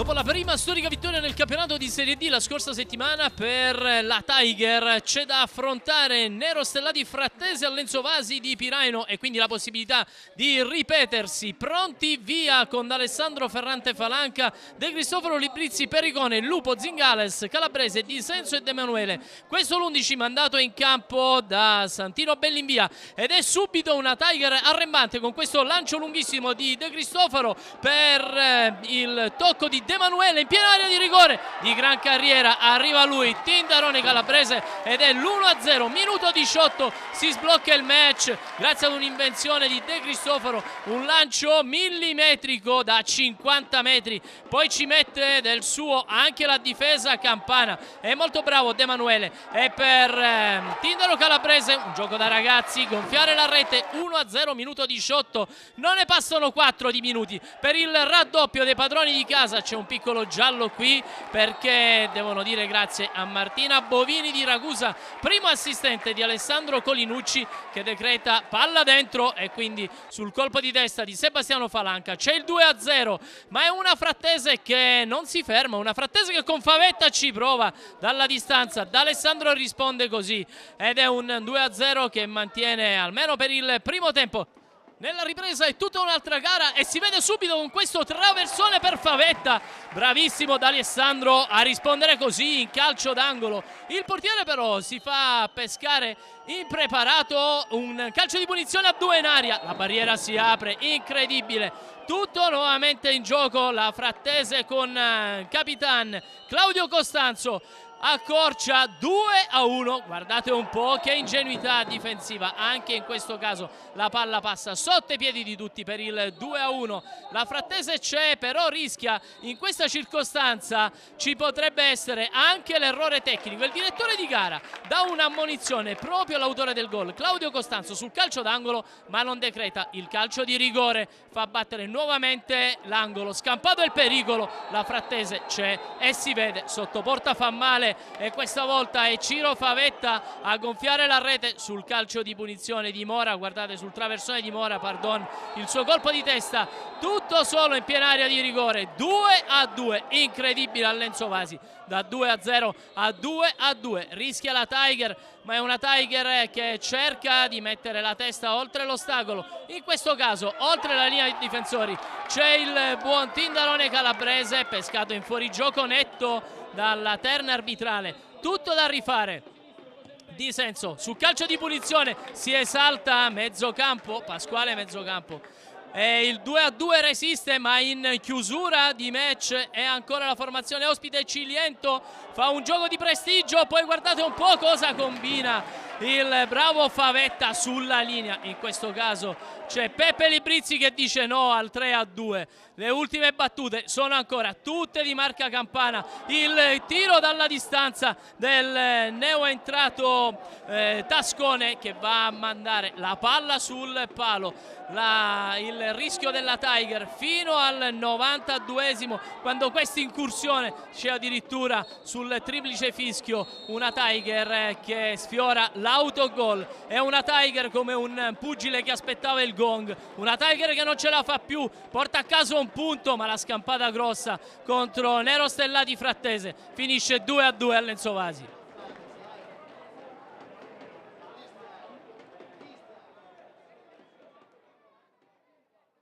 Dopo la prima storica vittoria nel campionato di Serie D la scorsa settimana per la Tiger, c'è da affrontare Nero Stellati Frattesi al Lenzo Vasi di Piraino e quindi la possibilità di ripetersi. Pronti via con Alessandro Ferrante Falanca, De Cristoforo Librizzi Pericone, Lupo Zingales, Calabrese, Di Senso e De Emanuele. Questo l'11 mandato in campo da Santino Bellinvia ed è subito una Tiger arrembante con questo lancio lunghissimo di De Cristoforo per il tocco di De Emanuele in piena area di rigore di gran carriera. Arriva lui, Tindarone Calabrese, ed è l'1-0, minuto 18, si sblocca il match grazie ad un'invenzione di De Cristoforo, un lancio millimetrico da 50 metri, poi ci mette del suo anche la difesa campana. È molto bravo De Emanuele e per Tindaro Calabrese un gioco da ragazzi, gonfiare la rete. 1-0, minuto 18, non ne passano 4 di minuti per il raddoppio dei padroni di casa. C'è un piccolo giallo qui perché devono dire grazie a Martina Bovini di Ragusa, primo assistente di Alessandro Colinucci, che decreta palla dentro, e quindi sul colpo di testa di Sebastiano Falanca c'è il 2-0. Ma è una Frattese che non si ferma, una Frattese che con Favetta ci prova dalla distanza. D'Alessandro risponde così ed è un 2-0 che mantiene almeno per il primo tempo. Nella ripresa è tutta un'altra gara e si vede subito con questo traversone per Favetta. Bravissimo D'Alessandro a rispondere così in calcio d'angolo. Il portiere però si fa pescare impreparato, un calcio di punizione a 2 in aria. La barriera si apre, incredibile. Tutto nuovamente in gioco, la Frattese con Capitan Claudio Costanzo accorcia 2-1. Guardate un po' che ingenuità difensiva anche in questo caso. La palla passa sotto i piedi di tutti per il 2-1. La Frattese c'è, però rischia in questa circostanza, ci potrebbe essere anche l'errore tecnico. Il direttore di gara dà un'ammonizione proprio all'autore del gol, Claudio Costanzo, sul calcio d'angolo, ma non decreta il calcio di rigore. Fa battere nuovamente l'angolo, scampato il pericolo. La Frattese c'è e si vede, sotto porta fa male, e questa volta è Ciro Favetta a gonfiare la rete sul calcio di punizione di Mora. Guardate, sul traversone di Mora, pardon, il suo colpo di testa, tutto solo in piena area di rigore. 2-2, incredibile al Lenzo Vasi, da 2-0 a 2-2. Rischia la Tiger, ma è una Tiger che cerca di mettere la testa oltre l'ostacolo, in questo caso oltre la linea dei difensori. C'è il buon Tindarone Calabrese, pescato in fuorigioco netto dalla terna arbitrale. Tutto da rifare. Di Senso sul calcio di punizione si esalta mezzocampo, Pasquale mezzocampo, e il 2-2 resiste, ma in chiusura di match è ancora la formazione ospite. Ciliento fa un gioco di prestigio, poi guardate un po' cosa combina il bravo Favetta sulla linea. In questo caso c'è Peppe Librizzi che dice no al 3-2. Le ultime battute sono ancora tutte di marca campana. Il tiro dalla distanza del neoentrato Tascone, che va a mandare la palla sul palo. Il rischio della Tiger fino al 92esimo, quando questa incursione c'è addirittura sul triplice fischio. Una Tiger che sfiora l'autogol. È una Tiger come un pugile che aspettava il gong, una Tiger che non ce la fa più, porta a casa un punto, ma la scampata grossa contro Nero Stellati Frattese finisce 2-2 al Lenzo Vasi.